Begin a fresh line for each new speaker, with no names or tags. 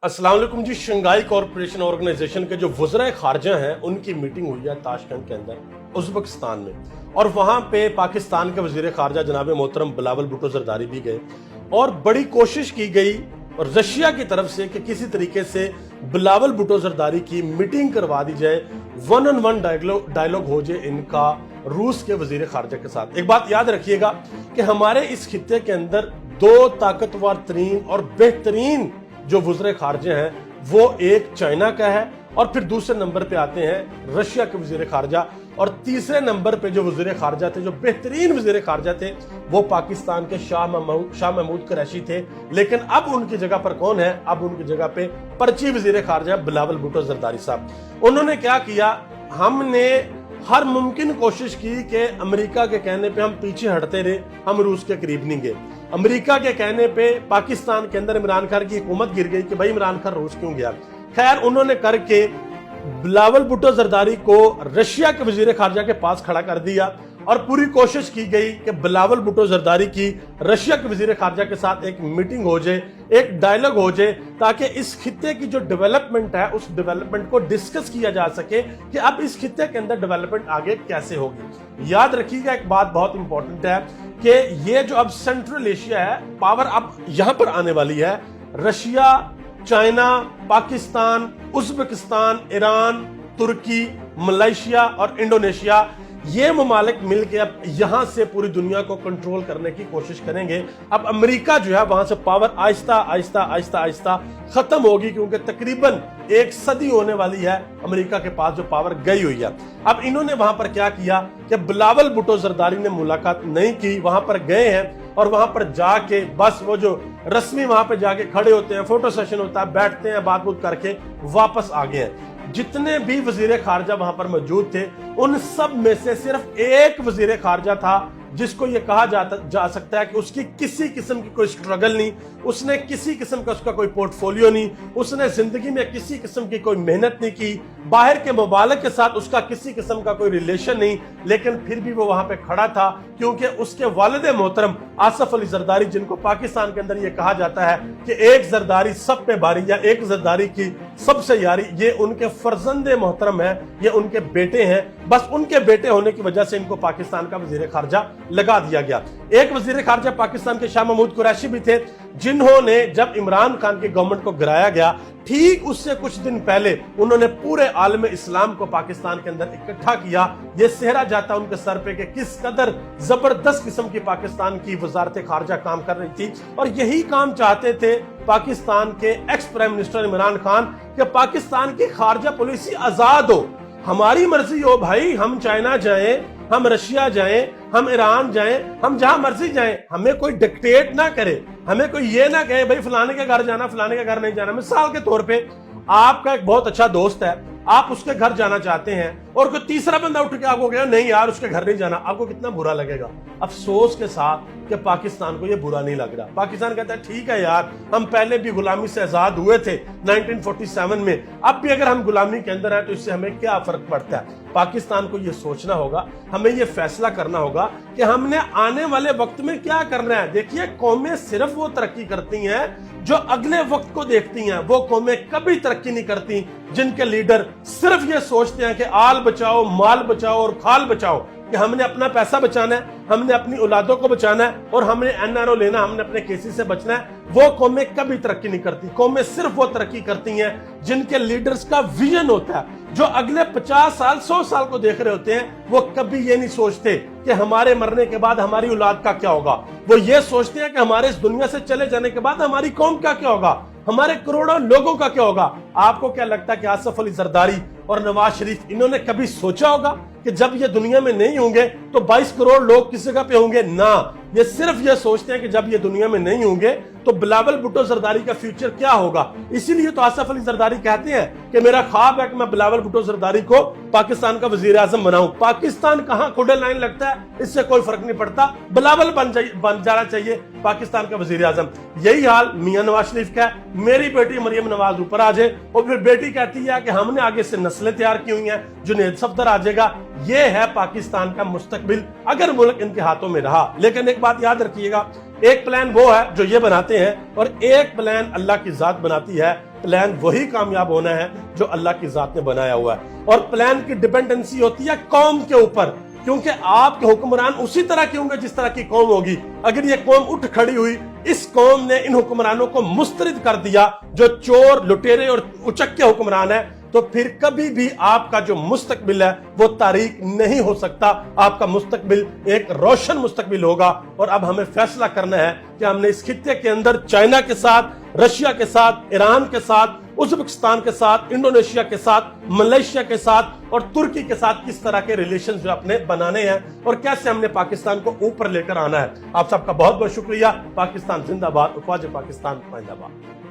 अस्सलाम वालेकुम जी। Shanghai corporation organisation के जो वज़राए खारजा हैं उनकी मीटिंग हुई है ताशकंद के अंदर उज़्बेकिस्तान में, और वहाँ पे पाकिस्तान के वज़ीर खारजा जनाब मोहतरम बिलावल भुट्टो ज़रदारी भी गए और बड़ी कोशिश की गई और रशिया की तरफ से कि किसी तरीके से बिलावल भुट्टो ज़रदारी की मीटिंग करवा दी जाए, वन ऑन वन डायलॉग हो जाए इनका रूस के वज़ीर खारजा के साथ। एक बात याद रखिएगा कि हमारे इस खित्ते के अंदर दो ताकतवर तरीन और बेहतरीन जो वज़ीर खारजा हैं वो एक चाइना का है, और फिर दूसरे नंबर पे आते हैं रशिया के वज़ीर खारजा, और तीसरे नंबर पे जो वज़ीर खारजा थे, जो बेहतरीन वज़ीर खारजा थे, वो पाकिस्तान के शाह महमूद कुरैशी थे। लेकिन अब उनकी जगह पर कौन है? अब उनकी जगह पे पर्ची वज़ीर खारजा बिलावल भुट्टो ज़रदारी साहब। उन्होंने क्या किया? हमने हर मुमकिन कोशिश की कि अमेरिका के कहने पे हम पीछे हटते रहे, हम रूस के करीब नहीं गए। अमेरिका के कहने पे पाकिस्तान के अंदर इमरान खान की हुकूमत गिर गई कि भाई इमरान खान रूस क्यों गया। खैर, उन्होंने करके बिलावल भुट्टो ज़रदारी को रशिया के वज़ीर खारजा के पास खड़ा कर दिया, और पूरी कोशिश की गई कि बिलावल भुट्टो ज़रदारी की रशिया के वज़ीर खारजा के साथ एक मीटिंग हो जाए, एक डायलॉग हो जाए, ताकि इस खित्ते की जो डेवलपमेंट है उस डेवलपमेंट को डिस्कस किया जा सके कि अब इस खित्ते के अंदर डेवलपमेंट आगे कैसे होगी। याद रखिएगा एक बात बहुत इंपॉर्टेंट है कि ये जो अब सेंट्रल एशिया है, पावर अब यहां पर आने वाली है। Russia, China, Pakistan, Uzbekistan, Iran, तुर्की, मलेशिया और इंडोनेशिया, ये ममालिक मिलकर अब यहां से पूरी दुनिया को कंट्रोल करने की कोशिश करेंगे। अब अमेरिका जो है वहां से पावर आहिस्ता आहिस्ता आहिस्ता आहिस्ता खत्म होगी, क्योंकि तकरीबन एक सदी होने वाली है अमेरिका के पास जो पावर गई हुई है। अब इन्होंने वहां पर क्या किया कि बिलावल भुट्टो ज़रदारी ने मुलाकात नहीं की, वहां पर गए हैं और वहां पर जाके बस वो जो रस्मी वहां पर जाके खड़े होते हैं, फोटो सेशन होता है, बैठते हैं, बात करके वापस आ गए हैं। जितने भी वज़ीर खारजा वहां पर मौजूद थे, उन सब में से सिर्फ एक वज़ीर खारजा था जिसको ये कहा जा सकता है कि उसकी किसी किस्म की कोई स्ट्रगल नहीं, उसने किसी किस्म का उसका कोई पोर्टफोलियो नहीं, उसने जिंदगी में किसी किस्म की कोई मेहनत नहीं की, बाहर के ममालिक के साथ उसका किसी किस्म का कोई रिलेशन नहीं, लेकिन फिर भी वो वहां पे खड़ा था, क्योंकि उसके वालिद मोहतरम आसिफ अली ज़रदारी, जिनको पाकिस्तान के अंदर ये कहा जाता है कि एक ज़रदारी सब पे भारी या एक ज़रदारी की सबसे यारी, ये उनके फर्जंदे मोहतरम है, ये उनके बेटे हैं। बस उनके बेटे होने की वजह से इनको पाकिस्तान का वज़ीर खारजा लगा दिया गया। एक वज़ीर खारजा पाकिस्तान के शाह महमूद कुरैशी भी थे, जिन्होंने जब इमरान खान की गवर्नमेंट को गिराया गया, ठीक उससे कुछ दिन पहले उन्होंने पूरे आलम इस्लाम को पाकिस्तान के अंदर इकट्ठा किया। ये सेहरा जाता उनके सर पे कि किस कदर जबरदस्त किस्म की पाकिस्तान की वजारत खारजा काम कर रही थी, और यही काम चाहते थे पाकिस्तान के ex prime minister Imran Khan कि पाकिस्तान की खारजा पॉलिसी आजाद हो, हमारी मर्जी हो भाई, हम चाइना जाएं, हम रशिया जाएं, हम ईरान जाएं, हम जहां मर्जी जाएं, हमें कोई डिक्टेट ना करे, हमें कोई ये ना कहे भाई फलाने के घर जाना, फलाने के घर नहीं जाना। मिसाल के तौर पे आपका एक बहुत अच्छा दोस्त है, आप उसके घर जाना चाहते हैं और कोई तीसरा बंदा उठ के आपको कहे नहीं यार उसके घर नहीं जाना, आपको कितना बुरा लगेगा? अफसोस के साथ कि पाकिस्तान को ये बुरा नहीं लग रहा। पाकिस्तान कहता है ठीक है यार, हम पहले भी गुलामी से आजाद हुए थे 1947 में, अब भी अगर हम गुलामी के अंदर हैं तो इससे हमें क्या फर्क पड़ता है। पाकिस्तान को ये सोचना होगा, हमें ये फैसला करना होगा कि हमने आने वाले वक्त में क्या करना है। देखिए, कौमें सिर्फ वो तरक्की करती हैं जो अगले वक्त को देखती हैं, वो कौमें कभी तरक्की नहीं करती जिनके लीडर सिर्फ ये सोचते हैं कि आल बचाओ, माल बचाओ और खाल बचाओ, कि हमने अपना पैसा बचाना है, हमने अपनी औलादों को बचाना है और हमने एनआरओ लेना, हमने अपने केसी से बचना है। वो कौमें कभी तरक्की नहीं करती। कौमें सिर्फ वो तरक्की करती हैं जिनके लीडर्स का विजन होता है, जो अगले 50 साल 100 साल को देख रहे होते हैं। वो कभी ये नहीं सोचते कि हमारे मरने के बाद हमारी औलाद का क्या होगा, वो ये सोचते हैं कि हमारे इस दुनिया से चले जाने के बाद हमारी कौम का क्या होगा, हमारे करोड़ों लोगों का क्या होगा। आपको क्या लगता है कि आसिफ अली ज़रदारी और नवाज शरीफ इन्होंने कभी सोचा होगा कि जब ये दुनिया में नहीं होंगे तो 22 करोड़ लोग किस जगह पे होंगे? ना, ये सिर्फ ये सोचते हैं कि जब ये दुनिया में नहीं होंगे तो बिलावल भुट्टो ज़रदारी का फ्यूचर क्या होगा। इसीलिए तो आसिफ अली ज़रदारी कहते हैं कि मेरा ख्वाब है कि मैं बिलावल भुट्टो ज़रदारी को पाकिस्तान का वजीर आज़म बनाऊं। पाकिस्तान कहां खुडे लाइन लगता है इससे कोई फर्क नहीं पड़ता, बिलावल बन जाना चाहिए पाकिस्तान का वजीर आज़म। यही हाल मियां नवाज शरीफ का है। मेरी बेटी मरियम नवाज ऊपर आ जाए और फिर बेटी कहती है कि हमने आगे से नस्लें तैयार की हुई हैं, जुनैद सफदर आ जाएगा। ये है पाकिस्तान का मुस्तकबिल अगर मुल्क इनके हाथों में रहा। लेकिन एक बात याद रखिएगा, एक प्लान वो है जो ये बनाते हैं और एक प्लान अल्लाह की जात बनाती है। प्लान वही कामयाब होना है जो अल्लाह की जात ने बनाया हुआ है। और प्लान की डिपेंडेंसी होती है कौम के ऊपर, क्योंकि आपके हुक्मरान उसी तरह के होंगे जिस तरह की कौम होगी। अगर ये कौम उठ खड़ी हुई, इस कौम ने इन हुक्मरानों को मुस्तरद कर दिया जो चोर, लुटेरे और उचक्के हुक्मरान है, तो फिर कभी भी आपका जो मुस्तकबिल है वो तारीक नहीं हो सकता। आपका मुस्तकबिल एक रोशन मुस्तकबिल होगा। और अब हमें फैसला करना है कि हमने इस खित्ते के अंदर चाइना के साथ, रशिया के साथ, ईरान के साथ, उज़्बेकिस्तान के साथ, इंडोनेशिया के साथ, मलेशिया के साथ और तुर्की के साथ किस तरह के रिलेशंस जो अपने बनाने हैं और कैसे हमने पाकिस्तान को ऊपर लेकर आना है। आप सबका बहुत बहुत शुक्रिया। पाकिस्तान जिंदाबाद, ख्वाजा पाकिस्तान जिंदाबाद।